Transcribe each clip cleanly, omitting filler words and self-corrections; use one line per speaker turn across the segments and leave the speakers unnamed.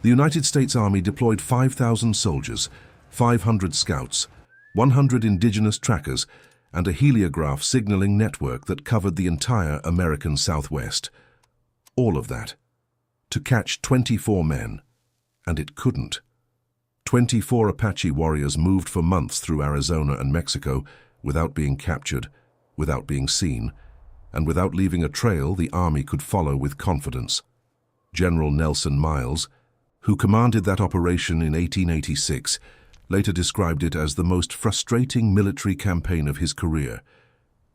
The United States Army deployed 5,000 soldiers, 500 scouts, 100 indigenous trackers, and a heliograph signaling network that covered the entire American Southwest. All of that to catch 24 men, and it couldn't. 24 Apache warriors moved for months through Arizona and Mexico without being captured, without being seen, and without leaving a trail the Army could follow with confidence. General Nelson Miles, who commanded that operation in 1886, later described it as the most frustrating military campaign of his career.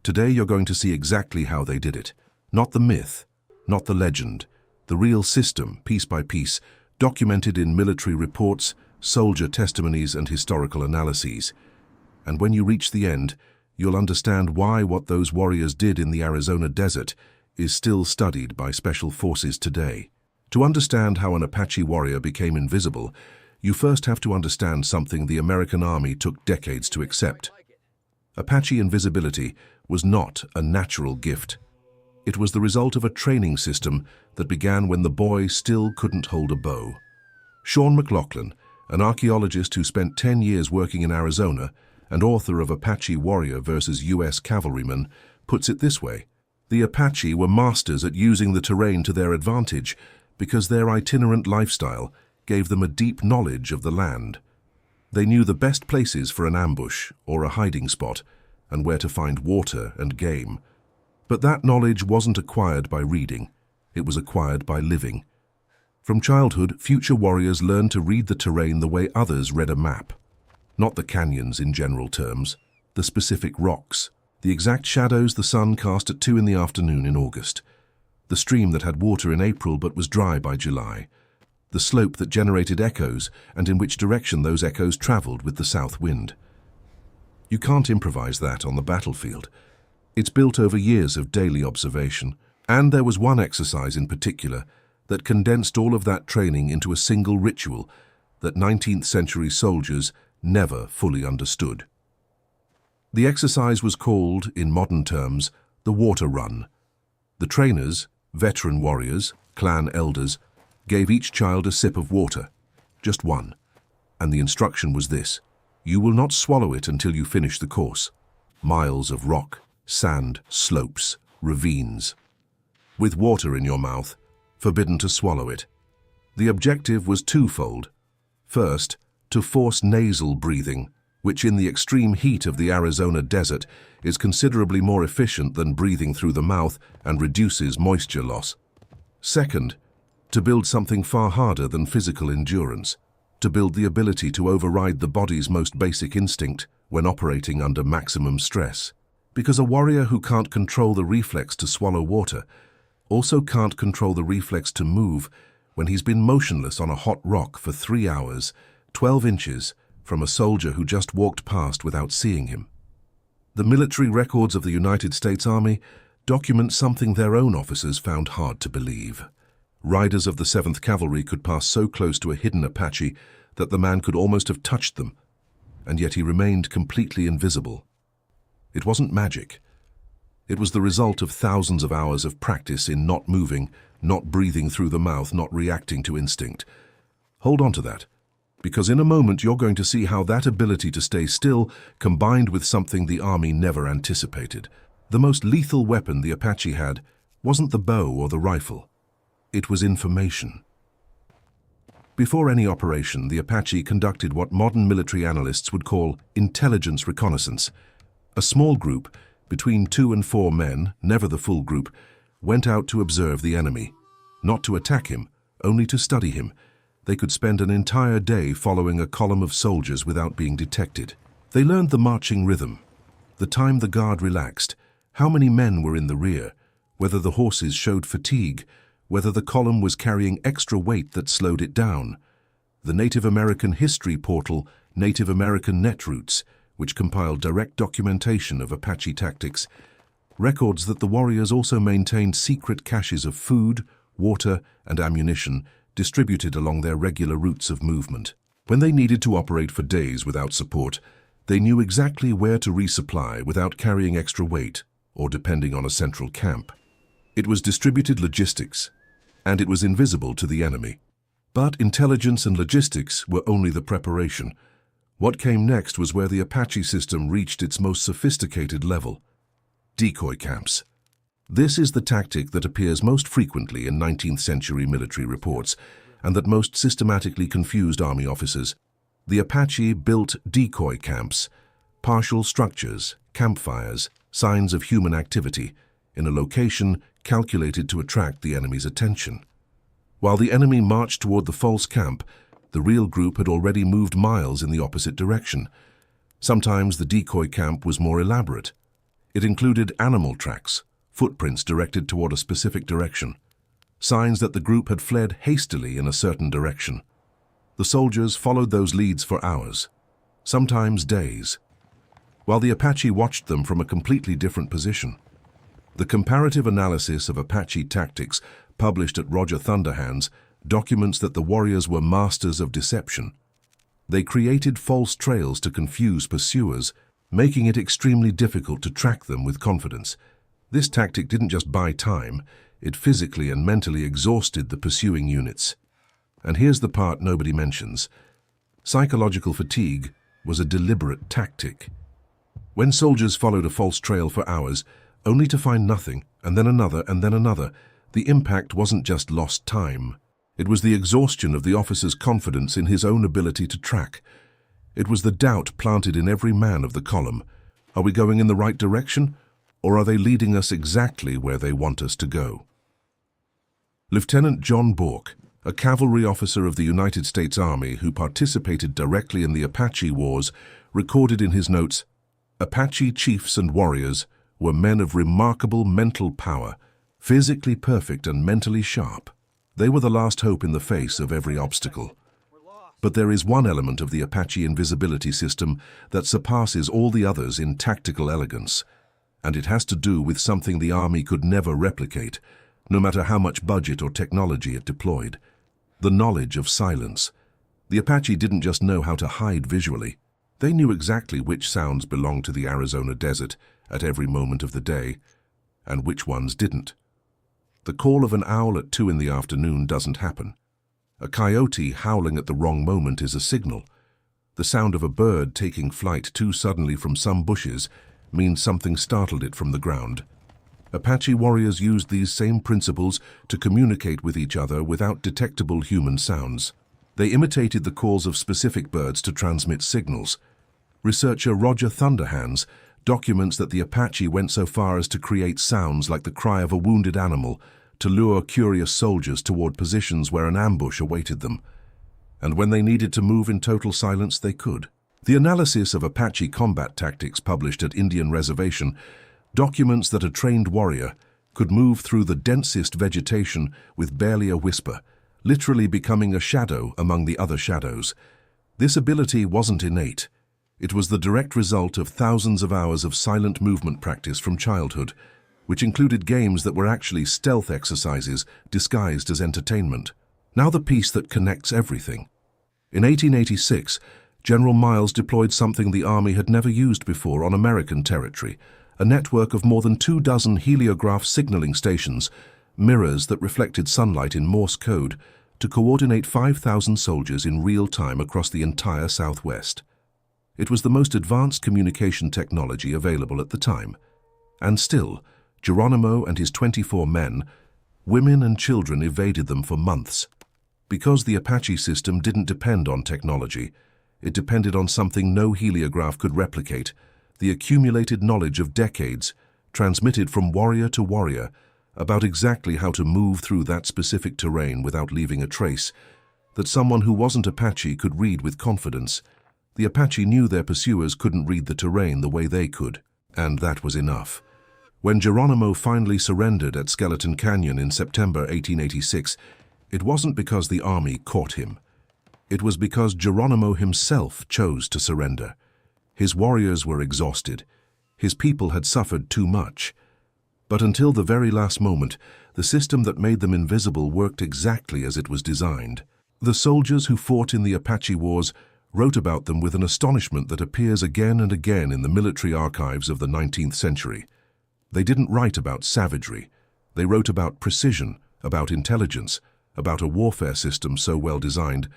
Today you're going to see exactly how they did it. Not the myth, not the legend, the real system, piece by piece, documented in military reports, soldier testimonies, and historical analyses. And when you reach the end, you'll understand why what those warriors did in the Arizona desert is still studied by special forces today. To understand how an Apache warrior became invisible, you first have to understand something the American Army took decades to accept. Apache invisibility was not a natural gift. It was the result of a training system that began when the boy still couldn't hold a bow. Sean McLaughlin, an archaeologist who spent 10 years working in Arizona and author of Apache Warrior versus U.S. Cavalryman, puts it this way: the Apache were masters at using the terrain to their advantage because their itinerant lifestyle gave them a deep knowledge of the land. They knew the best places for an ambush or a hiding spot and where to find water and game. But that knowledge wasn't acquired by reading, it was acquired by living. From childhood, future warriors learned to read the terrain the way others read a map. Not the canyons in general terms, the specific rocks, the exact shadows the sun cast at 2 in the afternoon in August, the stream that had water in April but was dry by July, the slope that generated echoes and in which direction those echoes traveled with the south wind. You can't improvise that on the battlefield. It's built over years of daily observation, and there was one exercise in particular that condensed all of that training into a single ritual that 19th century soldiers never fully understood. The exercise was called, in modern terms, the water run. The trainers, veteran warriors, clan elders, gave each child a sip of water, just one, and the instruction was this: you will not swallow it until you finish the course. Miles of rock, sand, slopes, ravines. With water in your mouth, forbidden to swallow it. The objective was twofold. First, to force nasal breathing, which in the extreme heat of the Arizona desert is considerably more efficient than breathing through the mouth and reduces moisture loss. Second, to build something far harder than physical endurance, to build the ability to override the body's most basic instinct when operating under maximum stress. Because a warrior who can't control the reflex to swallow water also can't control the reflex to move when he's been motionless on a hot rock for 3 hours, 12 inches from a soldier who just walked past without seeing him. The military records of the United States Army document something their own officers found hard to believe. Riders of the 7th Cavalry could pass so close to a hidden Apache that the man could almost have touched them, and yet he remained completely invisible. It wasn't magic. It was the result of thousands of hours of practice in not moving, not breathing through the mouth, not reacting to instinct. Hold on to that, because in a moment you're going to see how that ability to stay still combined with something the Army never anticipated. The most lethal weapon the Apache had wasn't the bow or the rifle. It was information. Before any operation, the Apache conducted what modern military analysts would call intelligence reconnaissance. A small group, between 2 and 4 men, never the full group, went out to observe the enemy. Not to attack him, only to study him. They could spend an entire day following a column of soldiers without being detected. They learned the marching rhythm, the time the guard relaxed, how many men were in the rear, whether the horses showed fatigue, whether the column was carrying extra weight that slowed it down. The Native American history portal, Native American Netroots, which compiled direct documentation of Apache tactics, records that the warriors also maintained secret caches of food, water, and ammunition distributed along their regular routes of movement. When they needed to operate for days without support, they knew exactly where to resupply without carrying extra weight or depending on a central camp. It was distributed logistics, and it was invisible to the enemy. But intelligence and logistics were only the preparation. What came next was where the Apache system reached its most sophisticated level: decoy camps. This is the tactic that appears most frequently in 19th century military reports and that most systematically confused army officers. The Apache built decoy camps, partial structures, campfires, signs of human activity, in a location calculated to attract the enemy's attention. While the enemy marched toward the false camp, the real group had already moved miles in the opposite direction. Sometimes the decoy camp was more elaborate. It included animal tracks, footprints directed toward a specific direction, signs that the group had fled hastily in a certain direction. The soldiers followed those leads for hours, sometimes days, while the Apache watched them from a completely different position. The comparative analysis of Apache tactics published at Roger Thunderhands documents that the warriors were masters of deception. They created false trails to confuse pursuers, making it extremely difficult to track them with confidence. This tactic didn't just buy time, it physically and mentally exhausted the pursuing units. And here's the part nobody mentions. Psychological fatigue was a deliberate tactic. When soldiers followed a false trail for hours, only to find nothing, and then another, and then another, the impact wasn't just lost time. It was the exhaustion of the officer's confidence in his own ability to track. It was the doubt planted in every man of the column. Are we going in the right direction, or are they leading us exactly where they want us to go? Lieutenant John Bourke, a cavalry officer of the United States Army who participated directly in the Apache Wars, recorded in his notes, "Apache chiefs and warriors were men of remarkable mental power, physically perfect and mentally sharp. They were the last hope in the face of every obstacle." But there is one element of the Apache invisibility system that surpasses all the others in tactical elegance, and it has to do with something the Army could never replicate, no matter how much budget or technology it deployed: the knowledge of silence. The Apache didn't just know how to hide visually. They knew exactly which sounds belonged to the Arizona desert at every moment of the day, and which ones didn't. The call of an owl at 2 in the afternoon doesn't happen. A coyote howling at the wrong moment is a signal. The sound of a bird taking flight too suddenly from some bushes means something startled it from the ground. Apache warriors used these same principles to communicate with each other without detectable human sounds. They imitated the calls of specific birds to transmit signals. Researcher Roger Thunderhands documents that the Apache went so far as to create sounds like the cry of a wounded animal to lure curious soldiers toward positions where an ambush awaited them. And when they needed to move in total silence, they could. The analysis of Apache combat tactics published at Indian Reservation documents that a trained warrior could move through the densest vegetation with barely a whisper, literally becoming a shadow among the other shadows. This ability wasn't innate. It was the direct result of thousands of hours of silent movement practice from childhood, which included games that were actually stealth exercises disguised as entertainment. Now the piece that connects everything. In 1886, General Miles deployed something the Army had never used before on American territory: a network of more than 24 heliograph signaling stations, mirrors that reflected sunlight in Morse code, to coordinate 5,000 soldiers in real time across the entire Southwest. It was the most advanced communication technology available at the time. And still, Geronimo and his 24 men, women and children, evaded them for months. Because the Apache system didn't depend on technology, it depended on something no heliograph could replicate: the accumulated knowledge of decades, transmitted from warrior to warrior, about exactly how to move through that specific terrain without leaving a trace, that someone who wasn't Apache could read with confidence. The Apache knew their pursuers couldn't read the terrain the way they could, and that was enough. When Geronimo finally surrendered at Skeleton Canyon in September 1886, it wasn't because the Army caught him. It was because Geronimo himself chose to surrender. His warriors were exhausted. His people had suffered too much. But until the very last moment, the system that made them invisible worked exactly as it was designed. The soldiers who fought in the Apache Wars wrote about them with an astonishment that appears again and again in the military archives of the 19th century. They didn't write about savagery. They wrote about precision, about intelligence, about a warfare system so well designed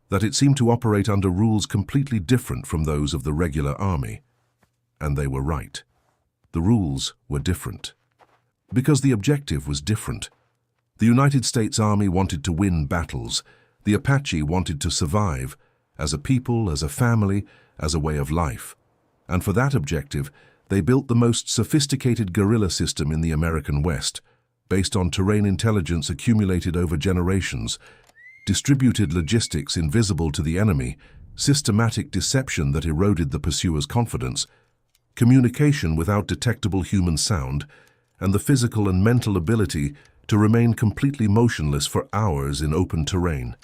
that it seemed to operate under rules completely different from those of the regular army. And they were right. The rules were different. Because the objective was different. The United States Army wanted to win battles. The Apache wanted to survive, as a people, as a family, as a way of life. And for that objective, they built the most sophisticated guerrilla system in the American West, based on terrain intelligence accumulated over generations, distributed logistics invisible to the enemy, systematic deception that eroded the pursuer's confidence, communication without detectable human sound, and the physical and mental ability to remain completely motionless for hours in open terrain.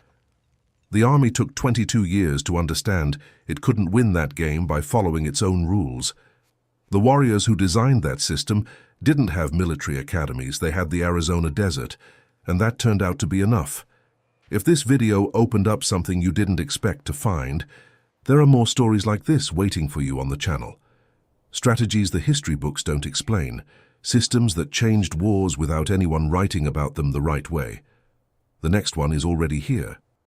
The Army took 22 years to understand it couldn't win that game by following its own rules. The warriors who designed that system didn't have military academies, they had the Arizona desert, and that turned out to be enough. If this video opened up something you didn't expect to find, there are more stories like this waiting for you on the channel. Strategies the history books don't explain, systems that changed wars without anyone writing about them the right way. The next one is already here.